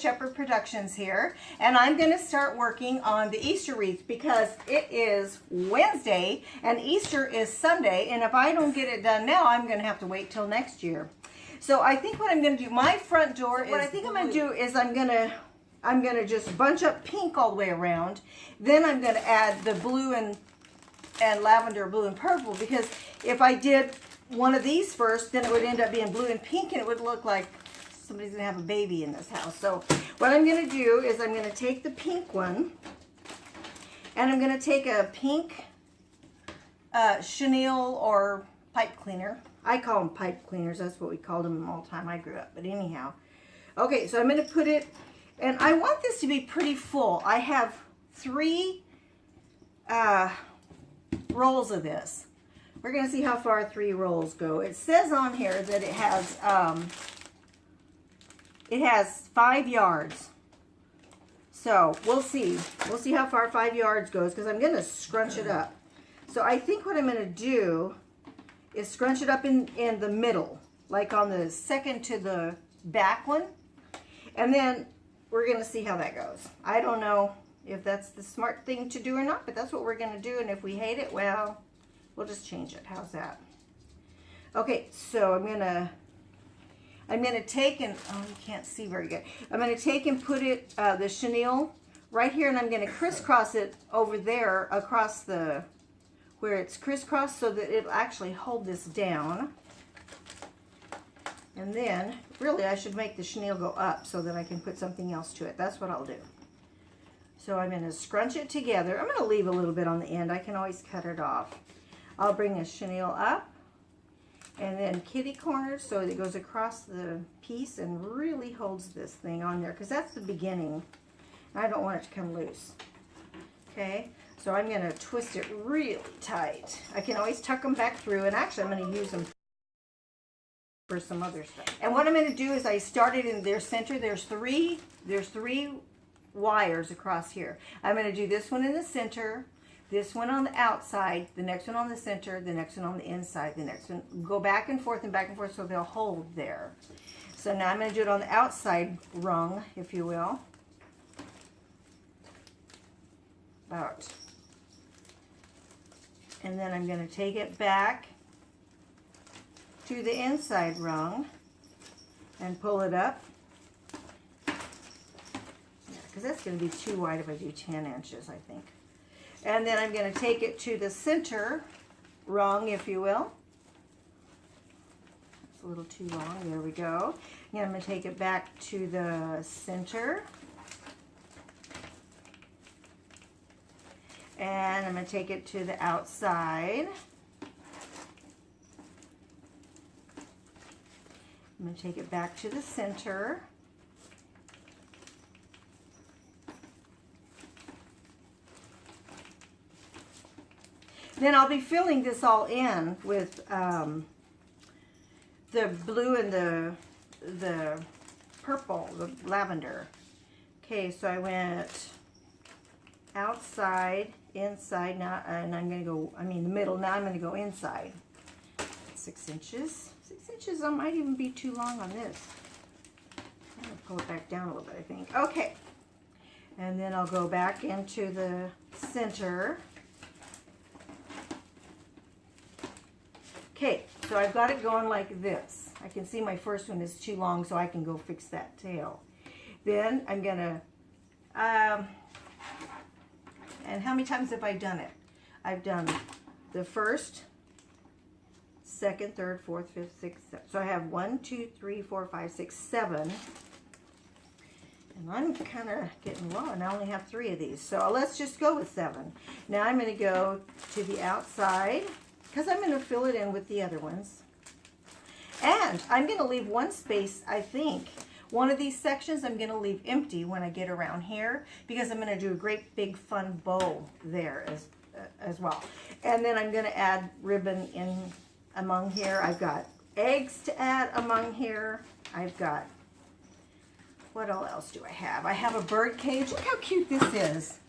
Shepherd Productions here, and I'm going to start working on the Easter wreath because it is Wednesday and Easter is Sunday, and if I don't get it done now, I'm going to have to wait till next year. So I think what I'm going to do, my front door, what I think I'm going to do is I'm going to just bunch up pink all the way around. Then I'm going to add the blue and lavender, blue and purple, because if I did one of these first, then it would end up being blue and pink, and it would look like somebody's gonna have a baby in this house. So what I'm gonna do is I'm gonna take the pink one, and I'm gonna take a pink chenille or pipe cleaner. I call them pipe cleaners. That's what we called them all the time I grew up. But anyhow, okay, so I'm gonna put it, and I want this to be pretty full. I have 3 rolls of this. We're going to see how far 3 rolls go. It says on here that it has 5 yards. So we'll see. We'll see how far 5 yards goes because I'm going to scrunch it up. So I think what I'm going to do is scrunch it up in the middle, like on the second to the back one. And then we're going to see how that goes. I don't know if that's the smart thing to do or not, but that's what we're going to do. And if we hate it, well, we'll just change it. How's that? Okay, so I'm gonna take and, oh, you can't see very good. I'm gonna take and put it, the chenille right here, and I'm gonna crisscross it over there across the, where it's crisscrossed, so that it'll actually hold this down. And then, really, I should make the chenille go up so that I can put something else to it. That's what I'll do. So I'm gonna scrunch it together. I'm gonna leave a little bit on the end. I can always cut it off. I'll bring a chenille up and then kitty corners so it goes across the piece and really holds this thing on there because that's the beginning. I don't want it to come loose. Okay, so I'm going to twist it really tight. I can always tuck them back through, and actually I'm going to use them for some other stuff. And what I'm going to do is I started in their center. There's three wires across here. I'm going to do this one in the center, this one on the outside, the next one on the center, the next one on the inside, the next one. Go back and forth so they'll hold there. So now I'm going to do it on the outside rung, if you will. About. And then I'm going to take it back to the inside rung and pull it up. Yeah, because that's going to be too wide if I do 10 inches, I think. And then I'm going to take it to the center rung, if you will. It's a little too long. There we go. And I'm going to take it back to the center. And I'm going to take it to the outside. I'm going to take it back to the center. Then I'll be filling this all in with the blue and the purple, the lavender. Okay, so I went outside, inside now, and I'm going to go, the middle. Now I'm going to go inside. 6 inches. 6 inches might even be too long on this. I'm going to pull it back down a little bit, I think. Okay. And then I'll go back into the center. Okay, so I've got it going like this. I can see my first one is too long, so I can go fix that tail. Then I'm gonna, and how many times have I done it? I've done the first, second, third, fourth, fifth, sixth, seventh. So I have 1, 2, 3, 4, 5, 6, 7. And I'm kind of getting low, and I only have 3 of these. So let's just go with 7. Now I'm gonna go to the outside, because I'm going to fill it in with the other ones. And I'm going to leave one space, I think. One of these sections I'm going to leave empty when I get around here, because I'm going to do a great big fun bow there as well. And then I'm going to add ribbon in among here. I've got eggs to add among here. I've got, what all else do I have? I have a bird cage. Look how cute this is.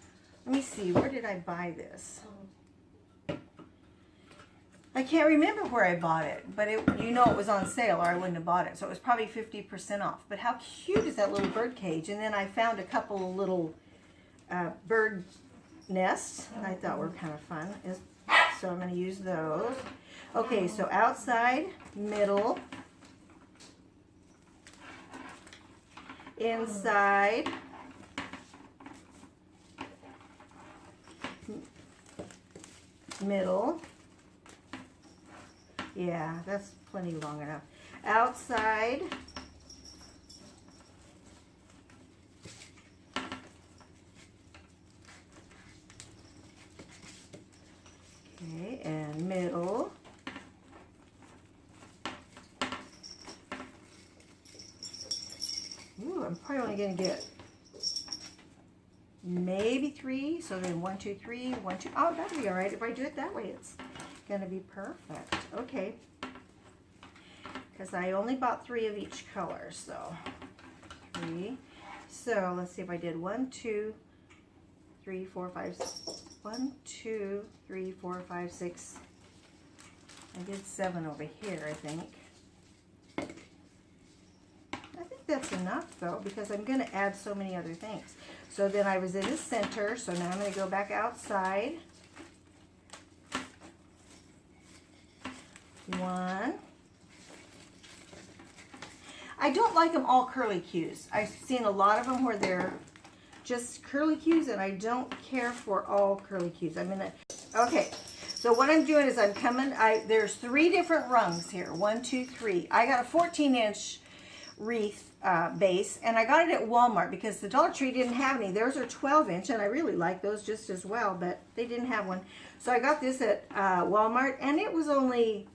Let me see, where did I buy this? I can't remember where I bought it, but you know it was on sale or I wouldn't have bought it. So it was probably 50% off. But how cute is that little bird cage? And then I found a couple of little bird nests I thought were kind of fun. So I'm going to use those. Okay, so outside, middle, inside, middle. Yeah, that's plenty long enough. Outside, okay, and middle. Ooh, I'm probably only going to get maybe 3. So then 1, 2, 3, 1, 2. Oh, that'll be all right. If I do it that way, it's going to be perfect. Okay. Because I only bought 3 of each color. So 3. So let's see if I did 1, 2, 3, 4, 5, 1, 2, 3, 4, 5, 6. I did 7 over here, I think. I think that's enough though, because I'm going to add so many other things. So then I was in the center, so now I'm going to go back outside. 1. I don't like them all curlicues. I've seen a lot of them where they're just curlicues, and I don't care for all curlicues. I'm gonna, okay, so what I'm doing is I'm coming, there's 3 different rungs here. 1, 2, 3. I got a 14-inch wreath base, and I got it at Walmart because the Dollar Tree didn't have any. Theirs are 12-inch, and I really like those just as well, but they didn't have one. So I got this at Walmart, and it was only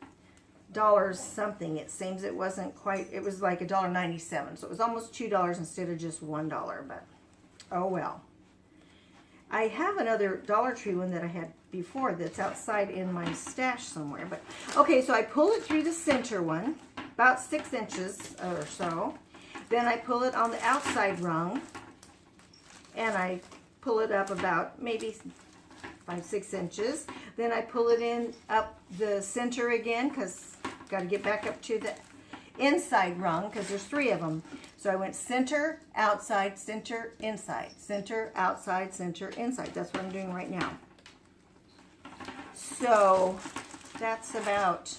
$1 something. It seems it wasn't quite, it was like $1.97, so it was almost $2 instead of just $1, but oh well. I have another Dollar Tree one that I had before that's outside in my stash somewhere, but okay, so I pull it through the center one, about 6 inches or so. Then I pull it on the outside rung, and I pull it up about maybe 5, 6 inches. Then I pull it in up the center again, because got to get back up to the inside rung, because there's 3 of them. So I went center, outside, center, inside, center, outside, center, inside. That's what I'm doing right now. So that's about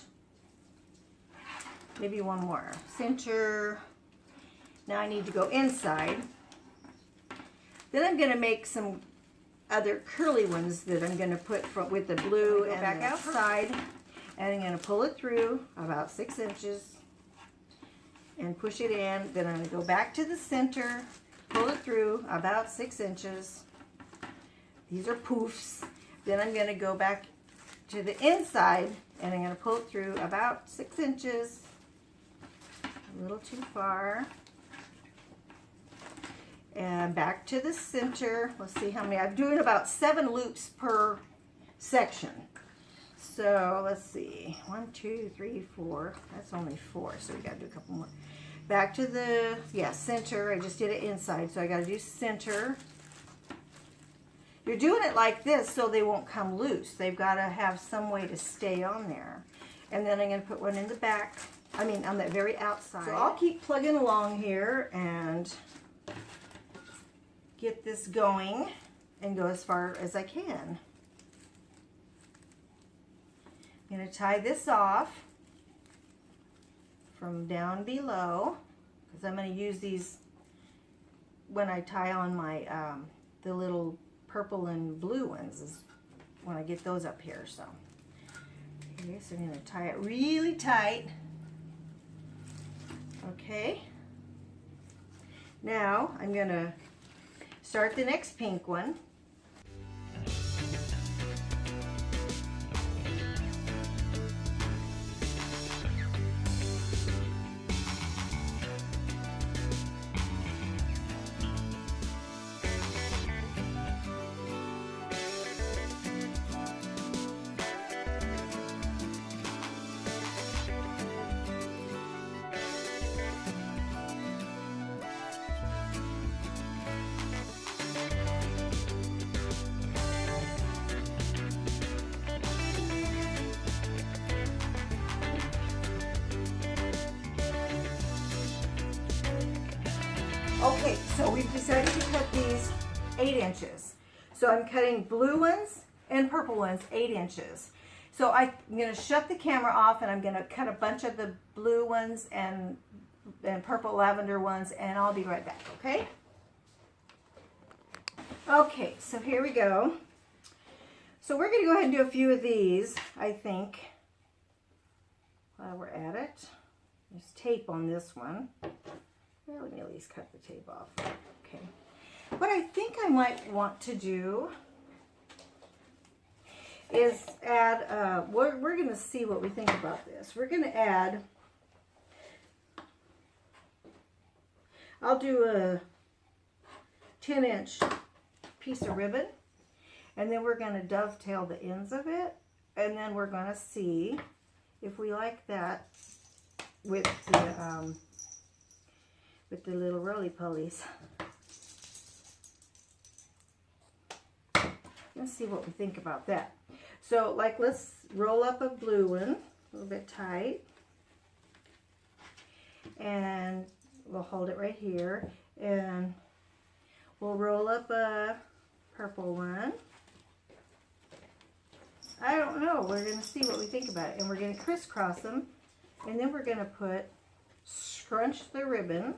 maybe 1 more. Center. Now I need to go inside. Then I'm going to make some other curly ones that I'm going to put with the blue and back outside. And I'm going to pull it through about 6 inches and push it in. Then I'm going to go back to the center, pull it through about 6 inches. These are poofs. Then I'm going to go back to the inside, and I'm going to pull it through about 6 inches. A little too far. And back to the center. Let's see how many. I'm doing about 7 loops per section. So let's see. 1, 2, 3, 4. That's only 4, so we got to do a couple more. Back to the, center. I just did it inside, so I got to do center. You're doing it like this so they won't come loose. They've got to have some way to stay on there. And then I'm going to put one in the back. I mean, on that very outside. So I'll keep plugging along here and get this going and go as far as I can. I'm going to tie this off from down below, because I'm going to use these when I tie on my the little purple and blue ones, is when I get those up here. So okay, so I'm going to tie it really tight. Okay, now I'm going to start the next pink one. Okay, so we've decided to cut these 8 inches. So I'm cutting blue ones and purple ones 8 inches. So I'm going to shut the camera off and I'm going to cut a bunch of the blue ones and purple lavender ones, and I'll be right back, okay? Okay, so here we go. So we're going to go ahead and do a few of these, I think, while we're at it. There's tape on this one. Well, let me at least cut the tape off. Okay. What I think I might want to do is add, we're going to see what we think about this. We're going to add, I'll do a 10-inch piece of ribbon, and then we're going to dovetail the ends of it, and then we're going to see if we like that with the little roly-polies. Let's see what we think about that. So, like, let's roll up a blue one, a little bit tight, and we'll hold it right here, and we'll roll up a purple one. I don't know. We're going to see what we think about it. And we're going to crisscross them. And then we're going to scrunch the ribbon.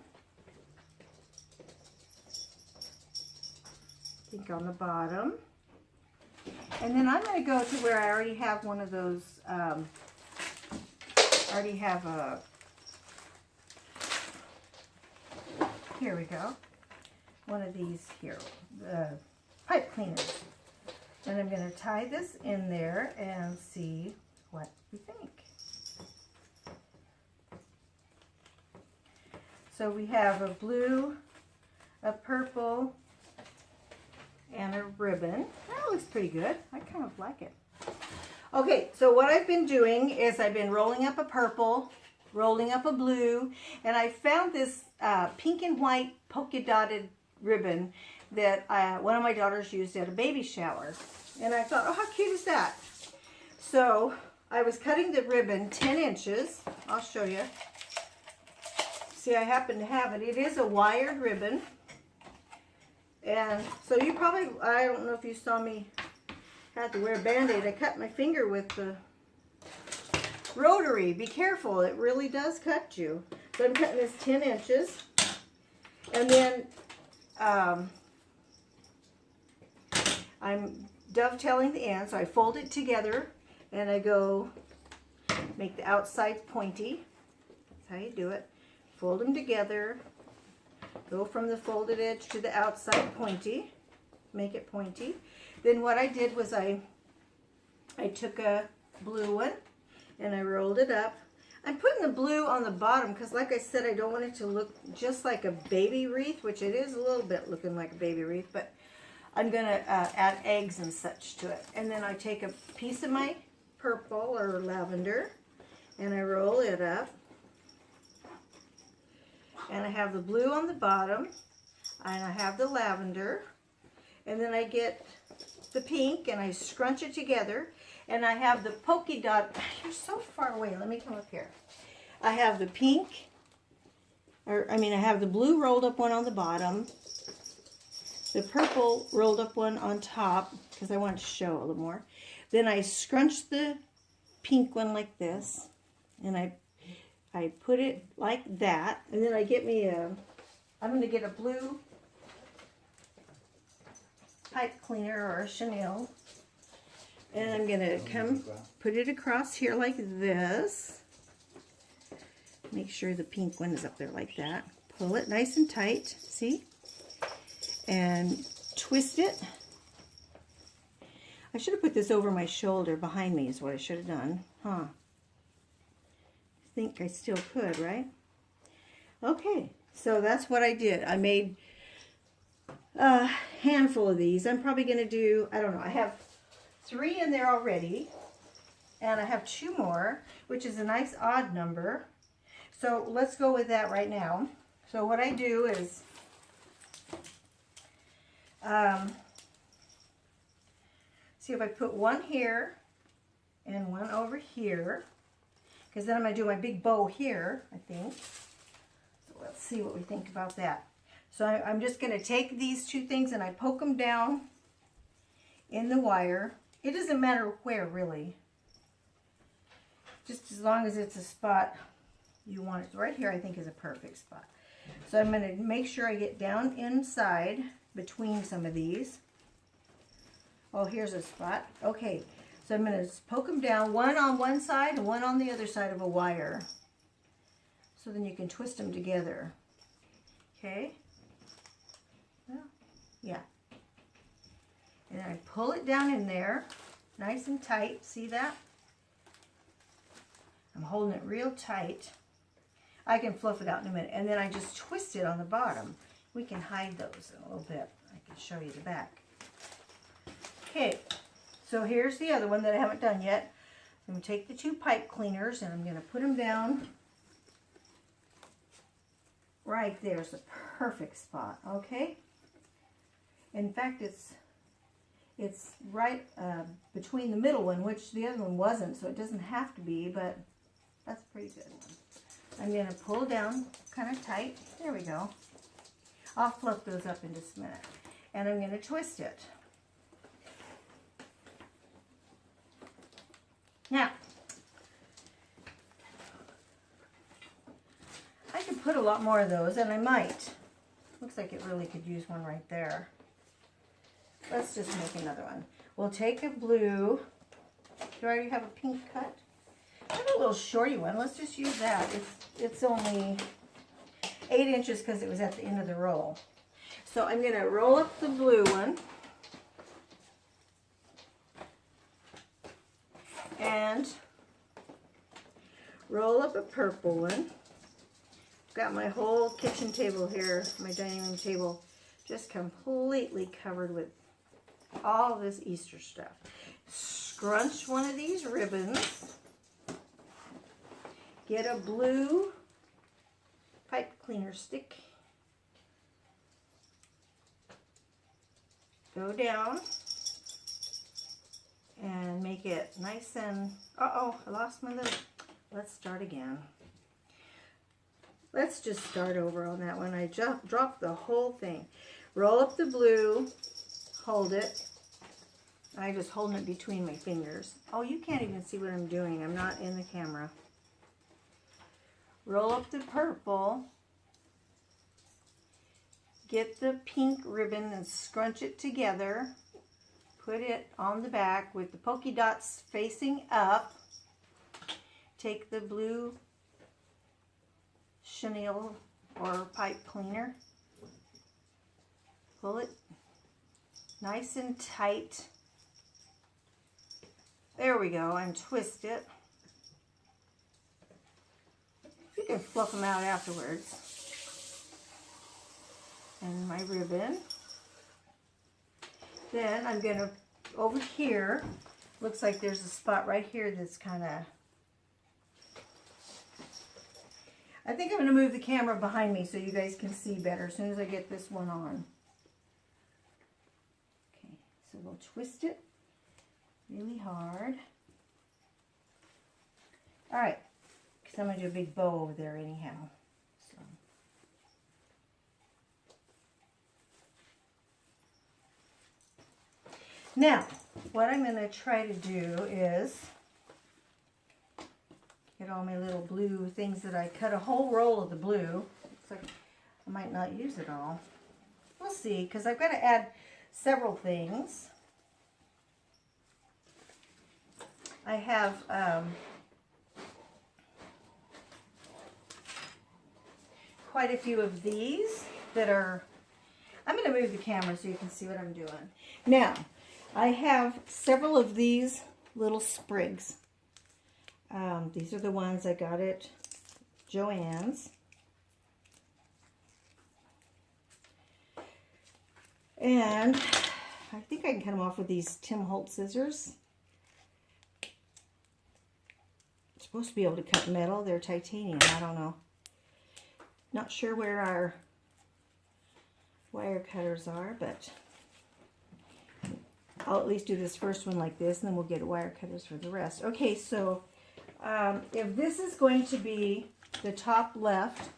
I think on the bottom. And then I'm going to go to where I already have one of those, here we go. One of these here, the pipe cleaners. And I'm going to tie this in there and see what we think. So we have a blue, a purple, and a ribbon. That looks pretty good. I kind of like it. Okay, so what I've been doing is I've been rolling up a purple, rolling up a blue, and I found this pink and white polka dotted ribbon that one of my daughters used at a baby shower. And I thought, oh, how cute is that? So I was cutting the ribbon 10 inches. I'll show you. See, I happen to have it. It is a wired ribbon. And so you probably, I don't know if you saw me, had to wear a Band-Aid. I cut my finger with the rotary. Be careful. It really does cut you. So I'm cutting this 10 inches. And then I'm dovetailing the end, so I fold it together and I go make the outside pointy. That's how you do it. Fold them together, go from the folded edge to the outside pointy, make it pointy. Then what I did was I took a blue one and I rolled it up. I'm putting the blue on the bottom because, like I said, I don't want it to look just like a baby wreath, which it is a little bit looking like a baby wreath, but I'm going to add eggs and such to it. And then I take a piece of my purple or lavender and I roll it up. And I have the blue on the bottom and I have the lavender. And then I get the pink and I scrunch it together. And I have the polka dot. You're so far away. Let me come up here. I have the pink, I have the blue rolled up one on the bottom. The purple rolled up one on top because I want to show a little more. Then I scrunch the pink one like this. And I put it like that. And then I get me I'm going to get a blue pipe cleaner or a chenille. And I'm going to come put it across here like this. Make sure the pink one is up there like that. Pull it nice and tight, see? And twist it. I should have put this over my shoulder behind me is what I should have done. Huh. I think I still could, right? Okay, so that's what I did. I made a handful of these. I'm probably going to do, I don't know, I have 3 in there already, and I have 2 more, which is a nice odd number. So let's go with that right now. So what I do is, see if I put one here and one over here, because then I'm going to do my big bow here, I think. So let's see what we think about that. So I'm just going to take these two things and I poke them down in the wire. It doesn't matter where, really. Just as long as it's a spot you want it. Right here, I think, is a perfect spot. So I'm going to make sure I get down inside between some of these. Oh, here's a spot. Okay, so I'm going to poke them down, one on one side and one on the other side of a wire. So then you can twist them together. Okay? Well, yeah. And then I pull it down in there, nice and tight. See that? I'm holding it real tight. I can fluff it out in a minute. And then I just twist it on the bottom. We can hide those a little bit. I can show you the back. Okay, so here's the other one that I haven't done yet. I'm going to take the two pipe cleaners and I'm going to put them down right there. It's a perfect spot, okay? In fact, it's right between the middle one, which the other one wasn't, so it doesn't have to be, but that's a pretty good one. I'm going to pull down kind of tight. There we go. I'll fluff those up in just a minute. And I'm going to twist it. Now, I could put a lot more of those, and I might. Looks like it really could use one right there. Let's just make another one. We'll take a blue. Do I already have a pink cut? I have a little shorty one. Let's just use that. It's only 8 inches because it was at the end of the roll. So I'm going to roll up the blue one. And roll up a purple one. Got my whole kitchen table here, my dining room table, just completely covered with all this Easter stuff. Scrunch one of these ribbons. Get a blue pipe cleaner stick. Go down and make it nice and, uh-oh, I lost my little, let's start again. Let's just start over on that one. I dropped the whole thing. Roll up the blue, hold it. I'm just holding it between my fingers. Oh, you can't even see what I'm doing. I'm not in the camera. Roll up the purple. Get the pink ribbon and scrunch it together. Put it on the back with the polka dots facing up. Take the blue chenille or pipe cleaner. Pull it nice and tight. There we go, and twist it. You can fluff them out afterwards. And my ribbon. Then I'm going to, over here, looks like there's a spot right here that's kind of, I think I'm going to move the camera behind me so you guys can see better as soon as I get this one on. Okay, so we'll twist it really hard. All right, because I'm going to do a big bow over there anyhow. So. Now, what I'm going to try to do is get all my little blue things that I cut a whole roll of the blue. Looks like I might not use it all. We'll see, because I've got to add several things. I have quite a few of these that are, I'm going to move the camera so you can see what I'm doing. Now, I have several of these little sprigs. These are the ones I got at JoAnns. And I think I can cut them off with these Tim Holtz scissors. It's supposed to be able to cut metal. They're titanium. I don't know. Not sure where our wire cutters are, but I'll at least do this first one like this, and then we'll get wire cutters for the rest. Okay, so if this is going to be the top left,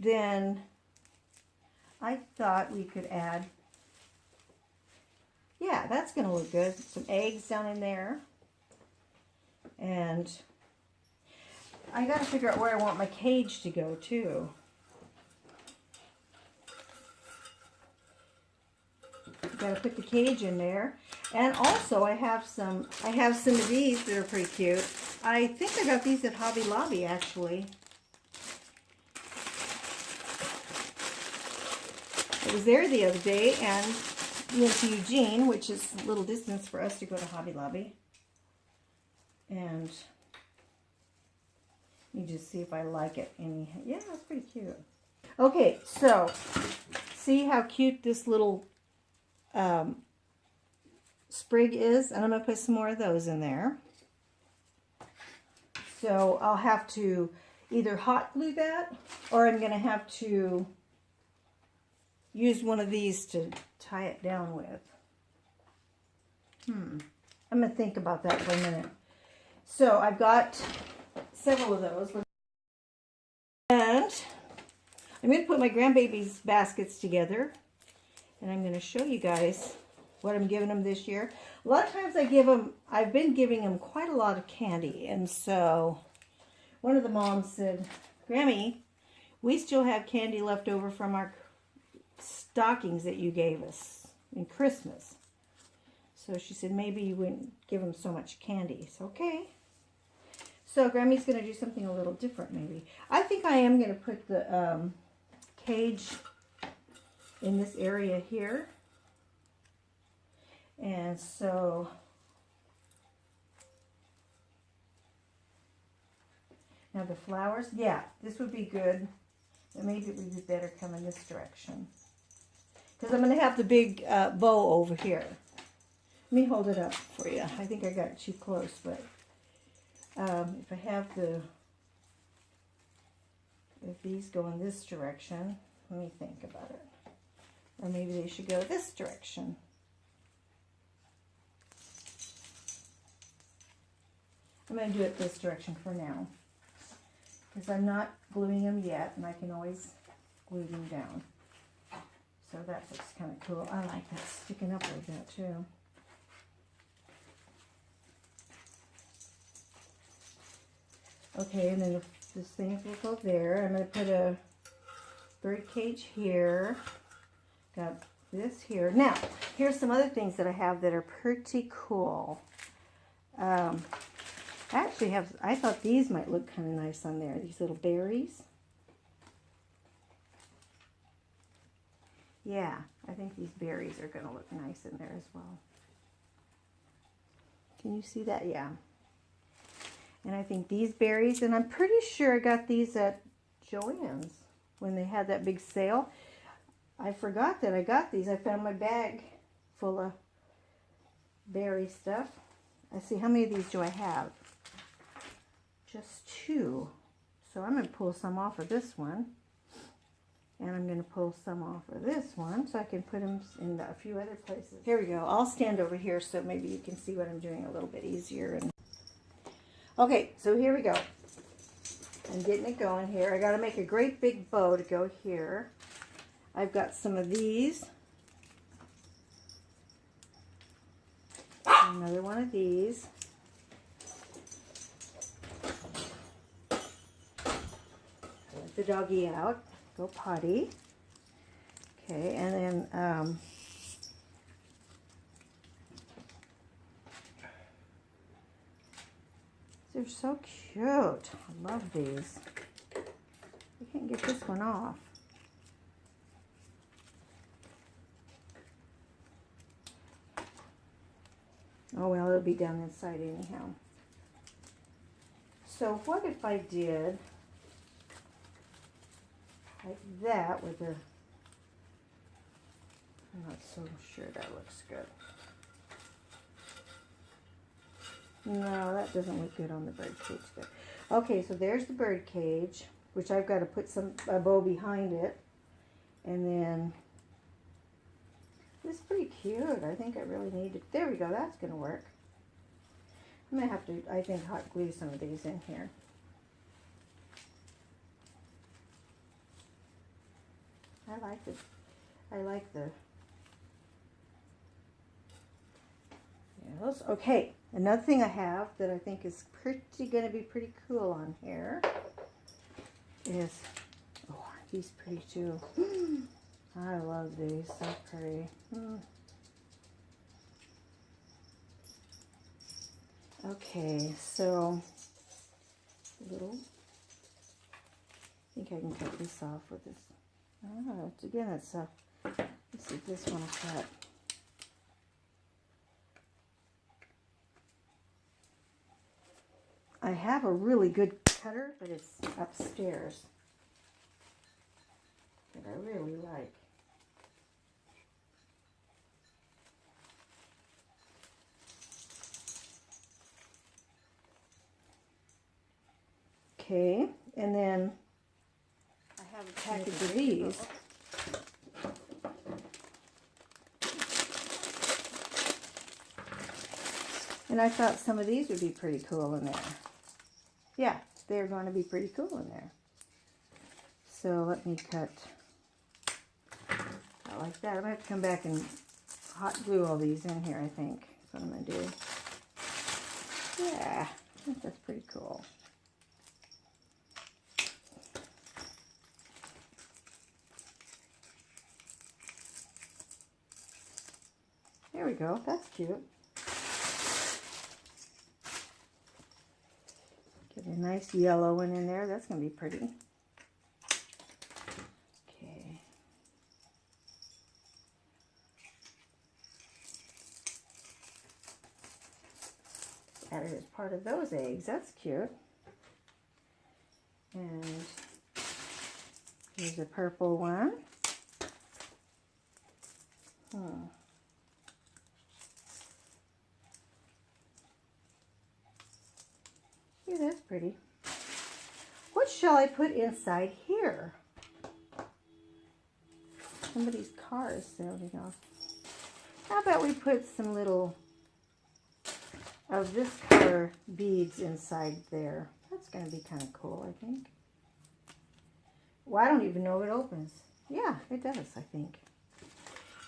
then I thought we could add, yeah, that's going to look good. Some eggs down in there. And I got to figure out where I want my cage to go too. Got to put the cage in there. And also I have some of these that are pretty cute. I think I got these at Hobby Lobby actually. I was there the other day and went to Eugene, which is a little distance for us to go to Hobby Lobby. And let me just see if I like it any. Yeah, it's pretty cute. Okay, so see how cute this little sprig is, and I'm going to put some more of those in there. So I'll have to either hot glue that, or I'm going to have to use one of these to tie it down with. I'm going to think about that for a minute. So I've got several of those. And I'm going to put my grandbaby's baskets together. And I'm going to show you guys what I'm giving them this year. A lot of times I've been giving them quite a lot of candy. And so one of the moms said, Grammy, we still have candy left over from our stockings that you gave us in Christmas. So she said, maybe you wouldn't give them so much candy. So, okay. So Grammy's going to do something a little different maybe. I think I am going to put the cage in this area here. And so now the flowers, yeah, this would be good. And maybe it would be better come in this direction. Because I'm going to have the big bow over here. Let me hold it up for you. I think I got it too close, but if I have if these go in this direction, let me think about it. Or maybe they should go this direction. I'm going to do it this direction for now. Because I'm not gluing them yet, and I can always glue them down. So that looks kind of cool. I like that sticking up like that too. Okay, and then this thing will go there. I'm going to put a bird cage here. Got this here. Now, here's some other things that I have that are pretty cool. I actually have, I thought these might look kind of nice on there. These little berries. Yeah, I think these berries are going to look nice in there as well. Can you see that? Yeah. And I think these berries, and I'm pretty sure I got these at JoAnns when they had that big sale. I forgot that I got these. I found my bag full of berry stuff. Let's see, how many of these do I have? Just 2. So I'm going to pull some off of this one. And I'm going to pull some off of this one so I can put them in a few other places. Here we go. I'll stand over here so maybe you can see what I'm doing a little bit easier. Okay, so here we go. I'm getting it going here. I got to make a great big bow to go here. I've got some of these. Another one of these. Let the doggy out. Go potty. Okay, and then they're so cute. I love these. I can't get this one off. Oh well, it'll be down inside anyhow. So what if I did like that with a, I'm not so sure that looks good. No, that doesn't look good on the bird cage there. Okay, so there's the bird cage, which I've got to put a bow behind it. And then, this is pretty cute. I think I really need it. There we go, that's going to work. I'm going to have to, I think, hot glue some of these in here. I like it. I like the yellows. Okay, another thing I have that I think is going to be pretty cool on here is, oh, aren't these pretty too? I love these, so pretty. Okay, so little, I think I can cut this off with this. Oh, again, it's a, let's see if this one will cut. I have a really good cutter, but it's upstairs that I really like. Okay, and then I have a package of these. And I thought some of these would be pretty cool in there. Yeah, they're going to be pretty cool in there. So let me cut out like that. I'm going to have to come back and hot glue all these in here, I think. That's what I'm going to do. Yeah, I think that's pretty cool. There we go. That's cute. Get a nice yellow one in there. That's going to be pretty. Okay. Add it as part of those eggs. That's cute. And here's a purple one. Yeah, that's pretty. What shall I put inside here? Somebody's car is sounding off. How about we put some little of this color beads inside there? That's going to be kind of cool, I think. Well, I don't even know if it opens. Yeah, it does, I think.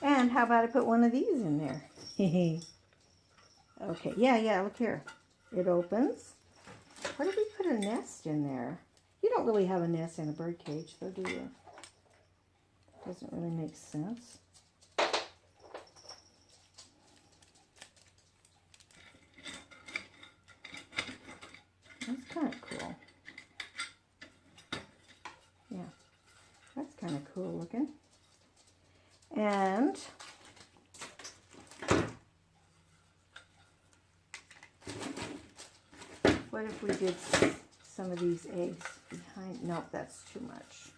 And how about I put one of these in there? Okay, yeah, look here. It opens. Why did we put a nest in there? You don't really have a nest in a bird cage, though, do you? Doesn't really make sense. That's kind of cool. Yeah, that's kind of cool looking. And what if we did some of these eggs behind? Nope, that's too much.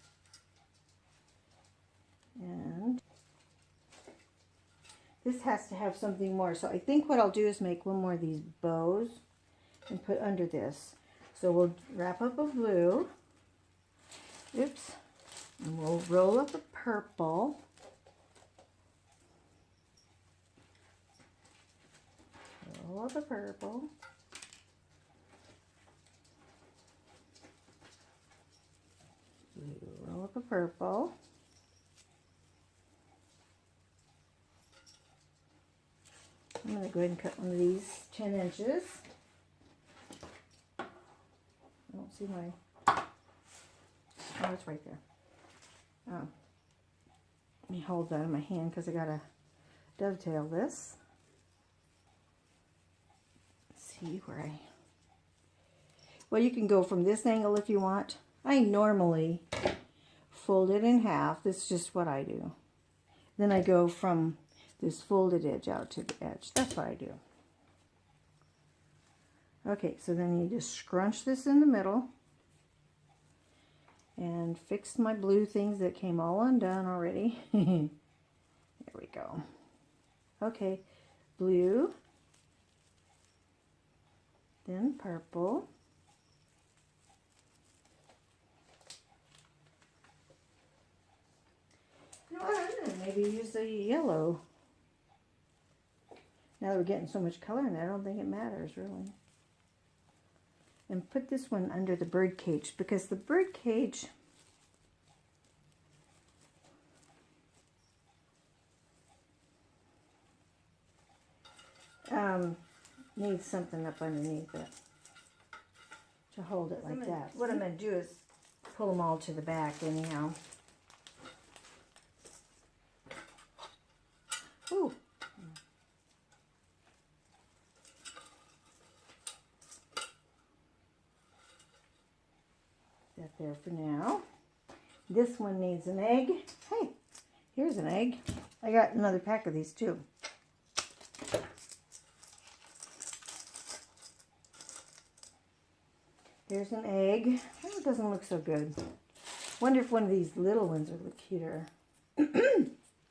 And this has to have something more. So I think what I'll do is make one more of these bows and put under this. So we'll wrap up a blue. Oops. And we'll roll up a purple. Roll up a purple. Blue, roll up a purple. I'm going to go ahead and cut one of these 10 inches. I don't see my, oh, it's right there. Oh, let me hold that in my hand because I got to dovetail this. Let's see where I, well, you can go from this angle if you want. I normally fold it in half. This is just what I do. Then I go from this folded edge out to the edge. That's what I do. Okay, so then you just scrunch this in the middle and fix my blue things that came all undone already. There we go. Okay, blue, then purple, you know what, I'm going to maybe use a yellow. Now that we're getting so much color in there, I don't think it matters really. And put this one under the bird cage because the bird cage, needs something up underneath it to hold it like that. What I'm going to do is pull them all to the back anyhow. Ooh. That there for now. This one needs an egg. Hey, here's an egg. I got another pack of these too. Here's an egg. Oh, it doesn't look so good. Wonder if one of these little ones would look cuter.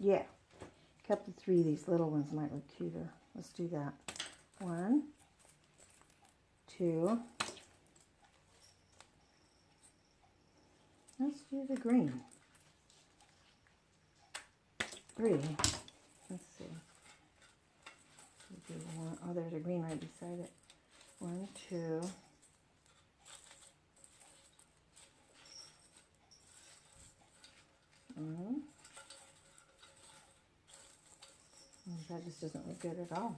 Yeah. A couple, 3 of these little ones might look cuter. Let's do that. 1, 2. Let's do the green. 3. Let's see. Do one. Oh, there's a green right beside it. 1, 2. That just doesn't look good at all.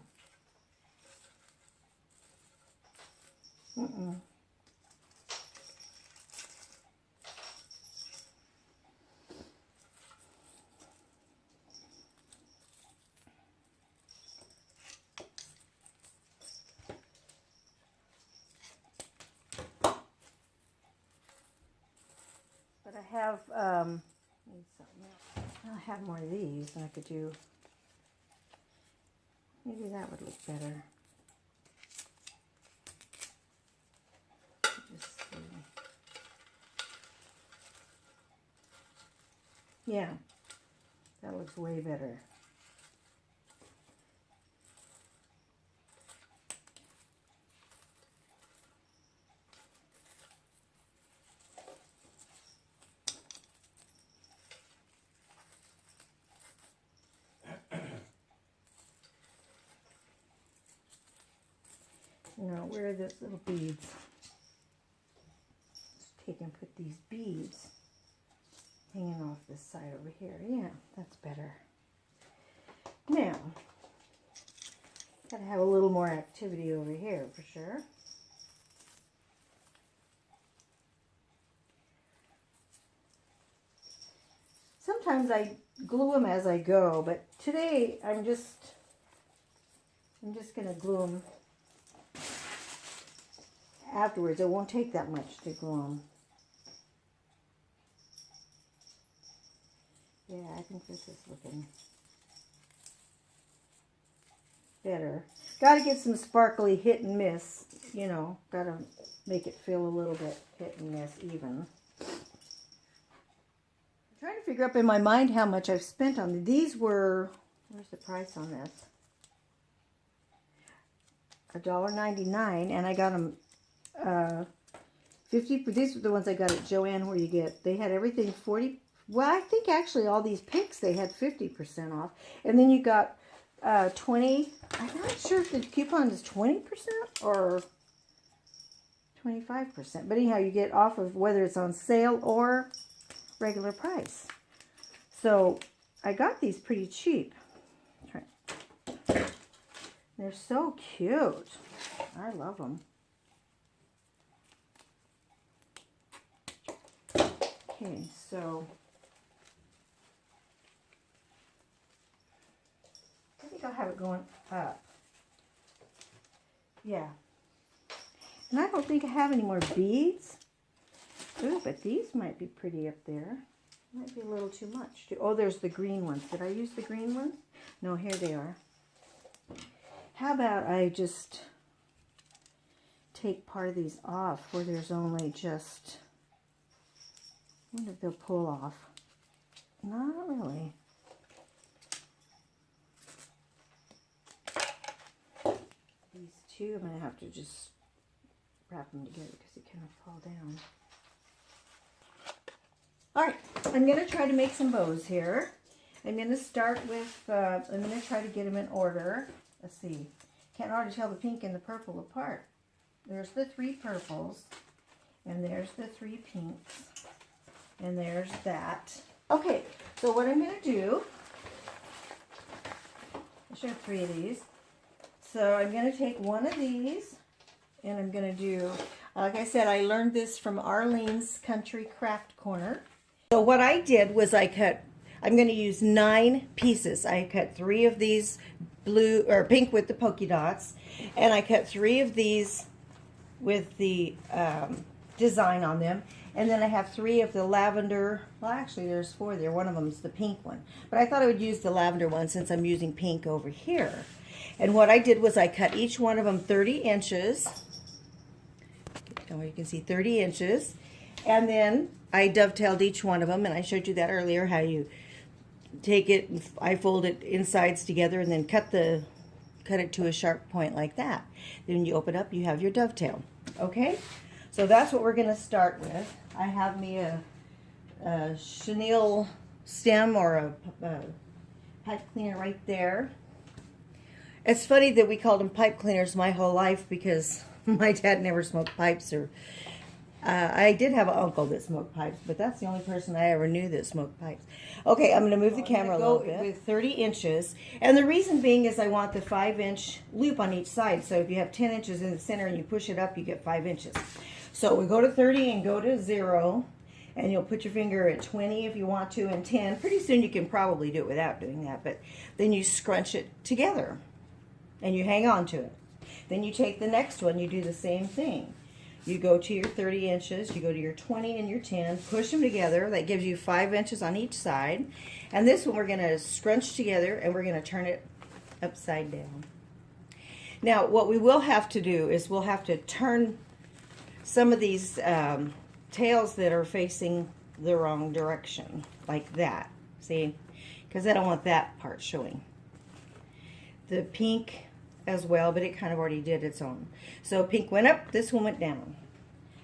But I have, need something else. I have more of these, and I could do, maybe that would look better. Just see. Yeah, that looks way better. Now, where are those little beads? Let's take and put these beads hanging off this side over here. Yeah, that's better. Now, gotta have a little more activity over here for sure. Sometimes I glue them as I go, but today I'm just gonna glue them afterwards. It won't take that much to glue them. Yeah, I think this is looking better. Got to get some sparkly hit and miss, you know, got to make it feel a little bit hit and miss even. I'm trying to figure up in my mind how much I've spent on them. These were, where's the price on this? $1.99, and I got them 50. These are the ones I got at JoAnns, where you get, they had everything 40. Well, I think actually all these picks they had 50% off, and then you got 20. I'm not sure if the coupon is 20% or 25%, but anyhow, you get off of whether it's on sale or regular price. So I got these pretty cheap. They're so cute. I love them. Okay, so I think I'll have it going up. Yeah. And I don't think I have any more beads. Ooh, but these might be pretty up there. Might be a little too much. Oh, there's the green ones. Did I use the green ones? No, here they are. How about I just take part of these off where there's only just, I wonder if they'll pull off. Not really. These two, I'm going to have to just wrap them together because they kind of fall down. Alright, I'm going to try to make some bows here. I'm going to start with, I'm going to try to get them in order. Let's see. Can't already tell the pink and the purple apart. There's the 3 purples, and there's the 3 pinks, and there's that. Okay, so what I'm going to do, I should have 3 of these. So I'm going to take one of these, and I'm going to do, like I said, I learned this from Arlene's Country Craft Corner. So what I did was I'm going to use 9 pieces. I cut 3 of these blue or pink with the polka dots, and I cut 3 of these with the design on them, and then I have 3 of the lavender. Well, actually there's 4 there. One of them is the pink one, but I thought I would use the lavender one since I'm using pink over here. And what I did was I cut each one of them 30 inches. Oh, you can see 30 inches, and then I dovetailed each one of them, and I showed you that earlier, how you take it, and I fold it insides together and then cut it to a sharp point like that. Then you open up, you have your dovetail. Okay, so that's what we're going to start with. I have me a chenille stem or a pipe cleaner right there. It's funny that we called them pipe cleaners my whole life because my dad never smoked pipes, or I did have an uncle that smoked pipes, but that's the only person I ever knew that smoked pipes. Okay, I'm going to move the camera a little bit with 30 inches, and the reason being is I want the 5-inch loop on each side. So if you have 10 inches in the center and you push it up, you get 5 inches. So we go to 30 and go to 0, and you'll put your finger at 20 if you want to, and 10. Pretty soon you can probably do it without doing that, but then you scrunch it together and you hang on to it. Then you take the next one, you do the same thing. You go to your 30 inches, you go to your 20 and your 10, push them together. That gives you 5 inches on each side. And this one we're going to scrunch together and we're going to turn it upside down. Now what we will have to do is we'll have to turn some of these tails that are facing the wrong direction, like that. See? Because I don't want that part showing. The pink as well, but it kind of already did its own. So pink went up, this one went down.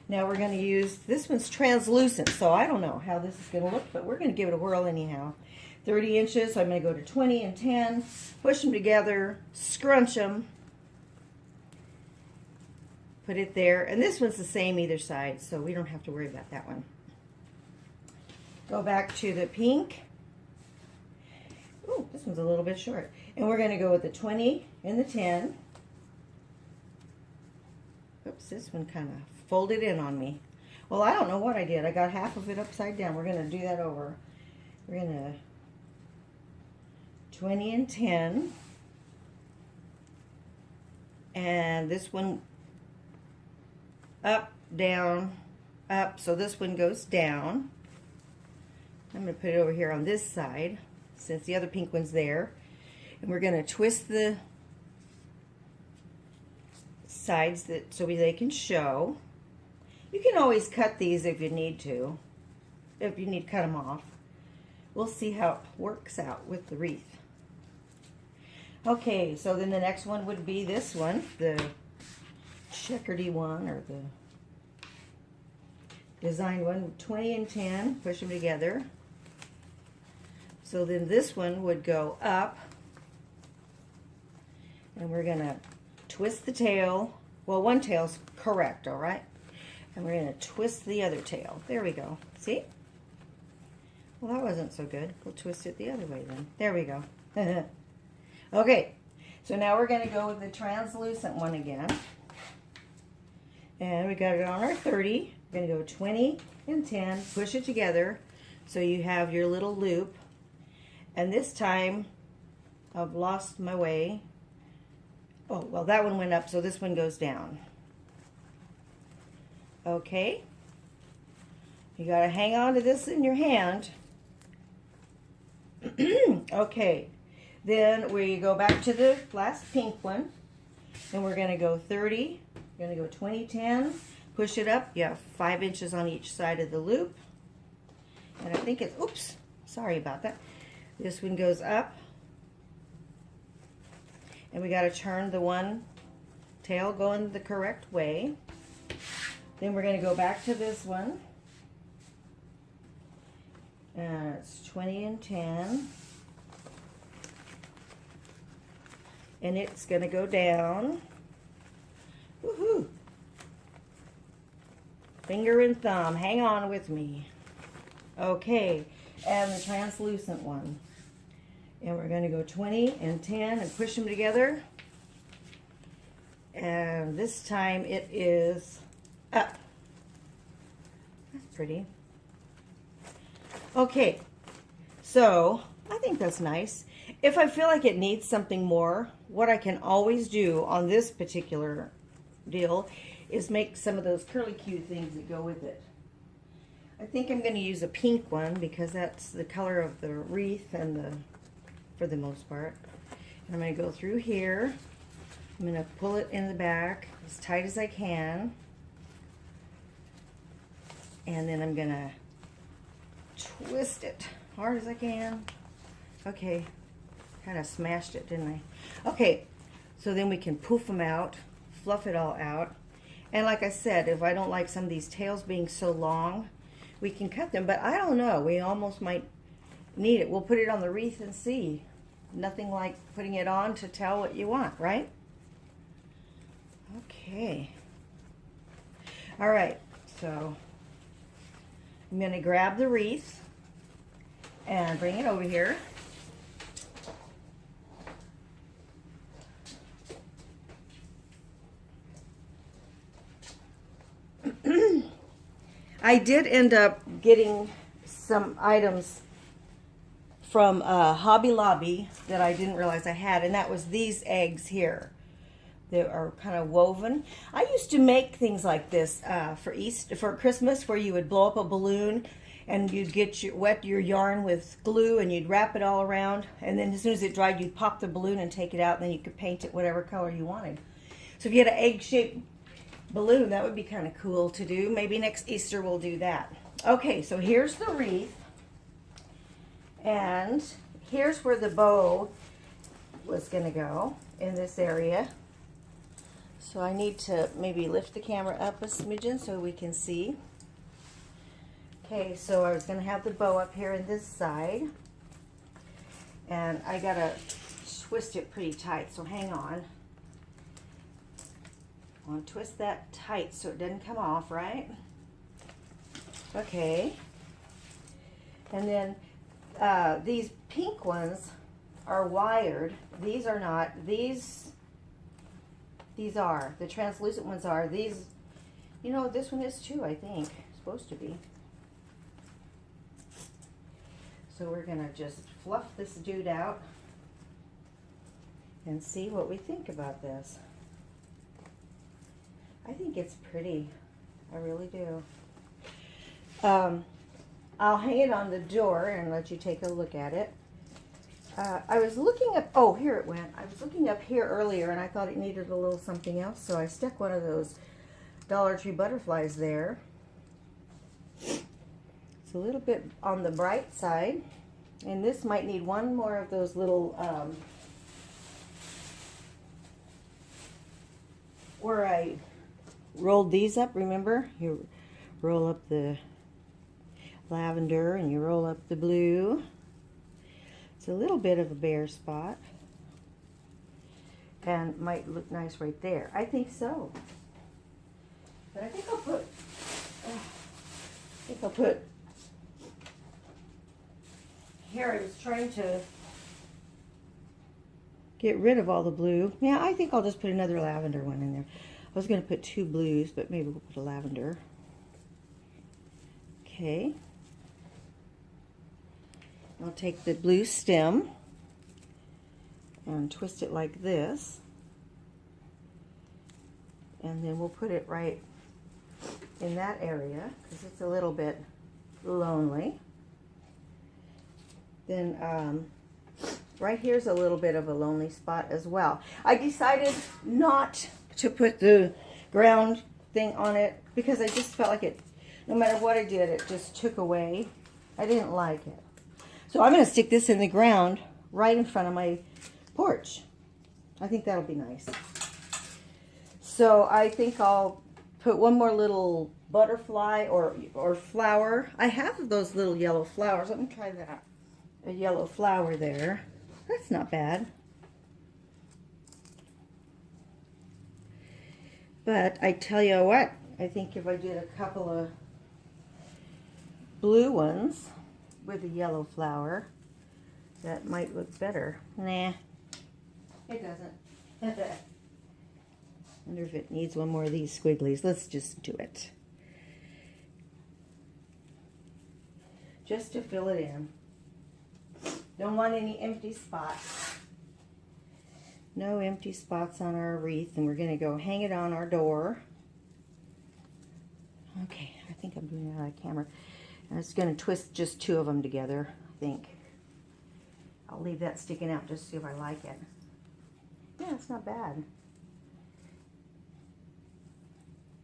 Now we're going to use, this one's translucent, so I don't know how this is going to look, but we're going to give it a whirl anyhow. 30 inches, so I'm going to go to 20 and 10, push them together, scrunch them, put it there, and this one's the same either side, so we don't have to worry about that one. Go back to the pink. Oh, this one's a little bit short. And we're going to go with the 20 and the 10. Oops, this one kind of folded in on me. Well, I don't know what I did. I got half of it upside down. We're going to do that over. We're going to 20 and 10. And this one up, down, up. So this one goes down. I'm going to put it over here on this side since the other pink one's there. And we're going to twist the sides so they can show. You can always cut these if you need to. If you need to cut them off. We'll see how it works out with the wreath. Okay, so then the next one would be this one, the checkered one, or the designed one. 20 and 10, push them together. So then this one would go up. And we're going to twist the tail. Well, one tail's correct, all right? And we're going to twist the other tail. There we go. See? Well, that wasn't so good. We'll twist it the other way then. There we go. Okay. So now we're going to go with the translucent one again. And we got it on our 30. We're going to go 20 and 10. Push it together so you have your little loop. And this time, I've lost my way. Oh, well, that one went up, so this one goes down. Okay. You got to hang on to this in your hand. Okay. Then we go back to the last pink one. And we're going to go 30. We're going to go 20, 10. Push it up. You have 5 inches on each side of the loop. And I think it's, oops, sorry about that. This one goes up. And we got to turn the one tail going the correct way. Then we're going to go back to this one. And it's 20 and 10. And it's going to go down. Woohoo! Finger and thumb. Hang on with me. Okay. And the translucent one. And we're going to go 20 and 10 and push them together. And this time it is up. That's pretty. Okay, so I think that's nice. If I feel like it needs something more, what I can always do on this particular deal is make some of those curly Q things that go with it. I think I'm going to use a pink one because that's the color of the wreath and for the most part. And I'm going to go through here. I'm going to pull it in the back as tight as I can. And then I'm going to twist it hard as I can. Okay, kind of smashed it, didn't I? Okay, so then we can poof them out, fluff it all out. And like I said, if I don't like some of these tails being so long, we can cut them. But I don't know, we almost might need it. We'll put it on the wreath and see. Nothing like putting it on to tell what you want, right? Okay. All right, so I'm going to grab the wreath and bring it over here. I did end up getting some items from Hobby Lobby that I didn't realize I had, and that was these eggs here. They are kind of woven. I used to make things like this for Christmas, where you would blow up a balloon and you'd wet your yarn with glue and you'd wrap it all around, and then as soon as it dried, you'd pop the balloon and take it out, and then you could paint it whatever color you wanted. So if you had an egg-shaped balloon, that would be kind of cool to do. Maybe next Easter we'll do that. Okay, so here's the wreath, and here's where the bow was going to go, in this area. So I need to maybe lift the camera up a smidgen so we can see. Okay, so I was going to have the bow up here in this side, and I got to twist it pretty tight, so hang on. I want to twist that tight so it doesn't come off, right? Okay. And then these pink ones are wired. These are not. These are. The translucent ones are. These, you know, this one is too, I think. It's supposed to be. So we're going to just fluff this dude out and see what we think about this. I think it's pretty. I really do. I'll hang it on the door and let you take a look at it. I was looking up, oh, here it went. I was looking up here earlier and I thought it needed a little something else, so I stuck one of those Dollar Tree butterflies there. It's a little bit on the bright side, and this might need one more of those little, where I rolled these up, remember? You roll up the lavender and you roll up the blue. It's a little bit of a bare spot and might look nice right there. I think so. But I think I'll put here. I was trying to get rid of all the blue. Yeah, I think I'll just put another lavender one in there. I was going to put two blues, but maybe we'll put a lavender. Okay. I'll take the blue stem and twist it like this. And then we'll put it right in that area because it's a little bit lonely. Then right here's a little bit of a lonely spot as well. I decided not to put the ground thing on it because I just felt like it, no matter what I did, it just took away. I didn't like it. So I'm going to stick this in the ground right in front of my porch. I think that'll be nice. So I think I'll put one more little butterfly or flower. I have those little yellow flowers. Let me try that. A yellow flower there. That's not bad. But I tell you what, I think if I did a couple of blue ones with a yellow flower, that might look better. Nah, it doesn't. Wonder if it needs one more of these squigglies. Let's just do it. Just to fill it in. Don't want any empty spots. No empty spots on our wreath, and we're going to go hang it on our door. Okay, I think I'm doing it out of camera. And it's going to twist just 2 of them together, I think. I'll leave that sticking out just to see if I like it. Yeah, it's not bad.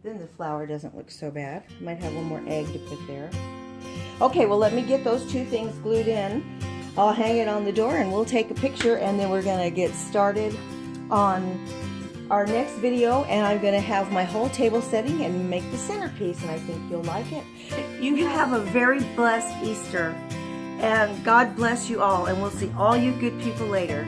Then the flower doesn't look so bad. Might have one more egg to put there. Okay, well, let me get those 2 things glued in. I'll hang it on the door and we'll take a picture, and then we're going to get started on our next video, and I'm going to have my whole table setting and make the centerpiece, and I think you'll like it. You have a very blessed Easter, and God bless you all, and we'll see all you good people later.